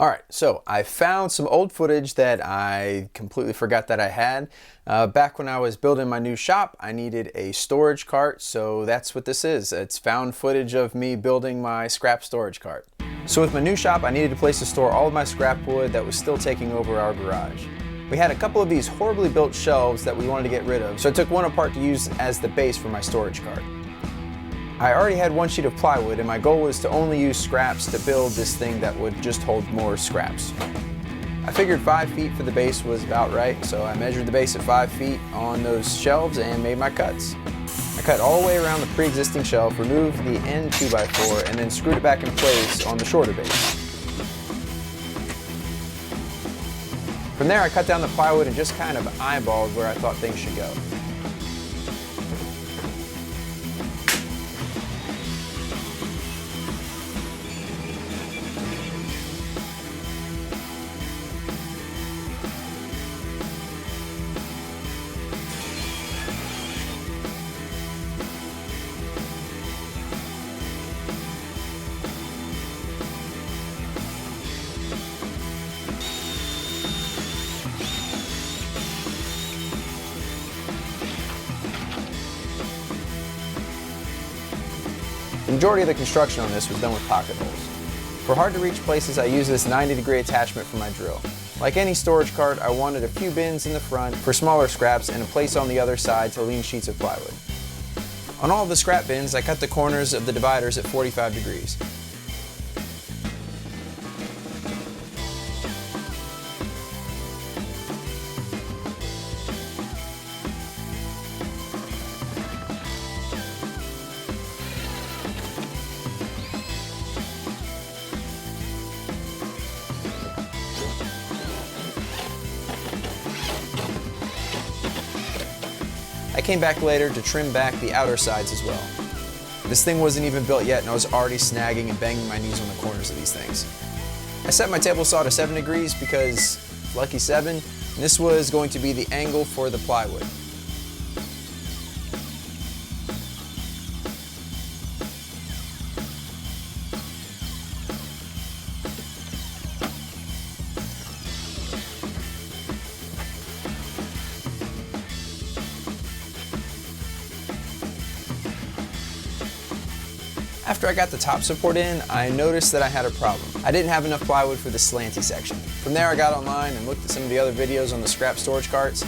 Alright, so I found some old footage that I completely forgot that I had. Back when I was building my new shop, I needed a storage cart, so that's what this is. It's found footage of me building my scrap storage cart. So with my new shop, I needed a place to store all of my scrap wood that was still taking over our garage. We had a couple of these horribly built shelves that we wanted to get rid of, so I took one apart to use as the base for my storage cart. I already had one sheet of plywood, and my goal was to only use scraps to build this thing that would just hold more scraps. I figured 5 feet for the base was about right, so I measured the base at 5 feet on those shelves and made my cuts. I cut all the way around the pre-existing shelf, removed the end 2x4, and then screwed it back in place on the shorter base. From there, I cut down the plywood and just kind of eyeballed where I thought things should go. The majority of the construction on this was done with pocket holes. For hard to reach places, I used this 90-degree attachment for my drill. Like any storage cart, I wanted a few bins in the front for smaller scraps and a place on the other side to lean sheets of plywood. On all of the scrap bins, I cut the corners of the dividers at 45 degrees. I came back later to trim back the outer sides as well. This thing wasn't even built yet and I was already snagging and banging my knees on the corners of these things. I set my table saw to 7 degrees because, lucky 7, this was going to be the angle for the plywood. After I got the top support in, I noticed that I had a problem. I didn't have enough plywood for the slanty section. From there I got online and looked at some of the other videos on the scrap storage carts,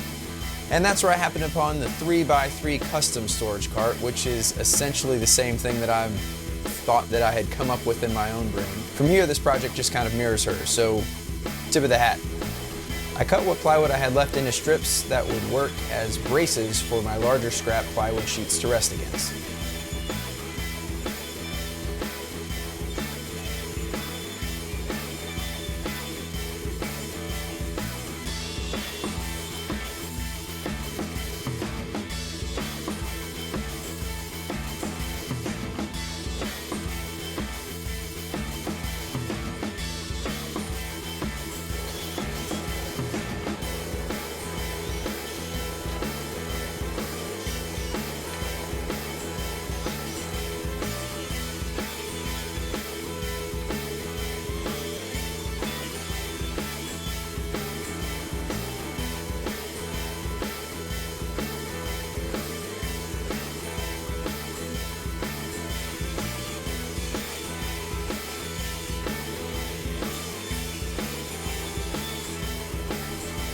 and that's where I happened upon the 3x3 custom storage cart, which is essentially the same thing that I thought that I had come up with in my own brain. From here, this project just kind of mirrors hers, so tip of the hat. I cut what plywood I had left into strips that would work as braces for my larger scrap plywood sheets to rest against.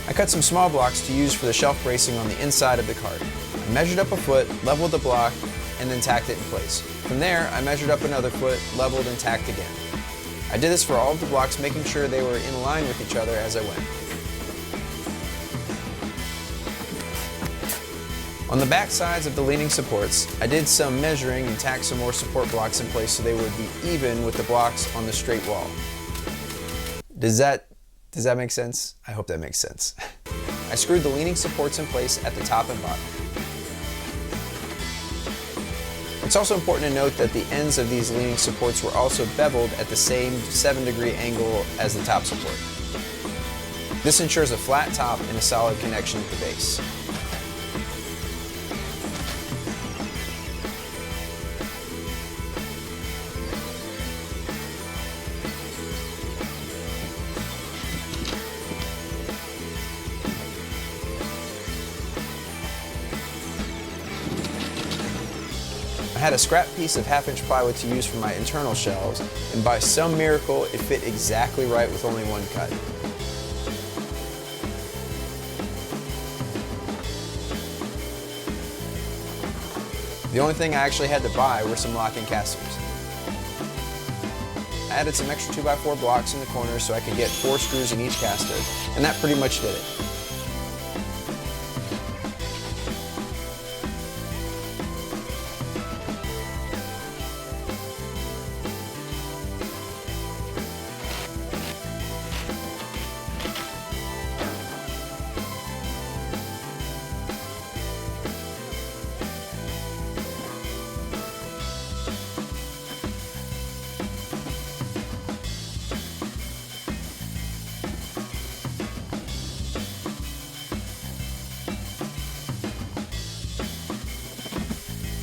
I cut some small blocks to use for the shelf bracing on the inside of the cart. I measured up a foot, leveled the block, and then tacked it in place. From there, I measured up another foot, leveled, and tacked again. I did this for all of the blocks, making sure they were in line with each other as I went. On the back sides of the leaning supports, I did some measuring and tacked some more support blocks in place so they would be even with the blocks on the straight wall. Does that make sense? I hope that makes sense. I screwed the leaning supports in place at the top and bottom. It's also important to note that the ends of these leaning supports were also beveled at the same 7-degree angle as the top support. This ensures a flat top and a solid connection at the base. had a scrap piece of 1/2-inch plywood to use for my internal shelves, and by some miracle, it fit exactly right with only one cut. The only thing I actually had to buy were some locking casters. I added some extra 2x4 blocks in the corners so I could get 4 screws in each caster, and that pretty much did it.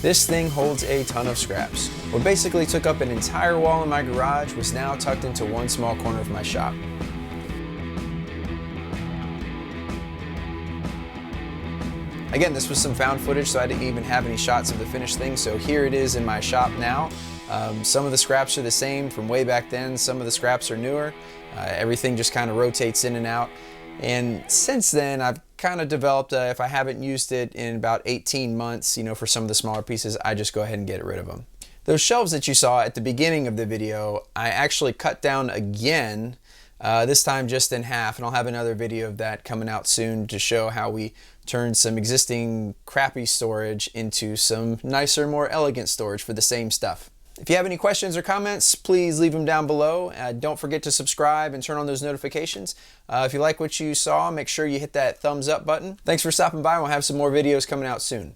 This thing holds a ton of scraps. What basically took up an entire wall in my garage was now tucked into one small corner of my shop. Again, this was some found footage, so I didn't even have any shots of the finished thing, so here it is in my shop now. Some of the scraps are the same from way back then, some of the scraps are newer. Everything just kind of rotates in and out. And since then, I've kind of developed, if I haven't used it in about 18 months, for some of the smaller pieces, I just go ahead and get rid of them. Those shelves that you saw at the beginning of the video, I actually cut down again, this time just in half, and I'll have another video of that coming out soon to show how we turned some existing crappy storage into some nicer, more elegant storage for the same stuff. If you have any questions or comments, please leave them down below. Don't forget to subscribe and turn on those notifications. If you like what you saw, make sure you hit that thumbs up button. Thanks for stopping by. We'll have some more videos coming out soon.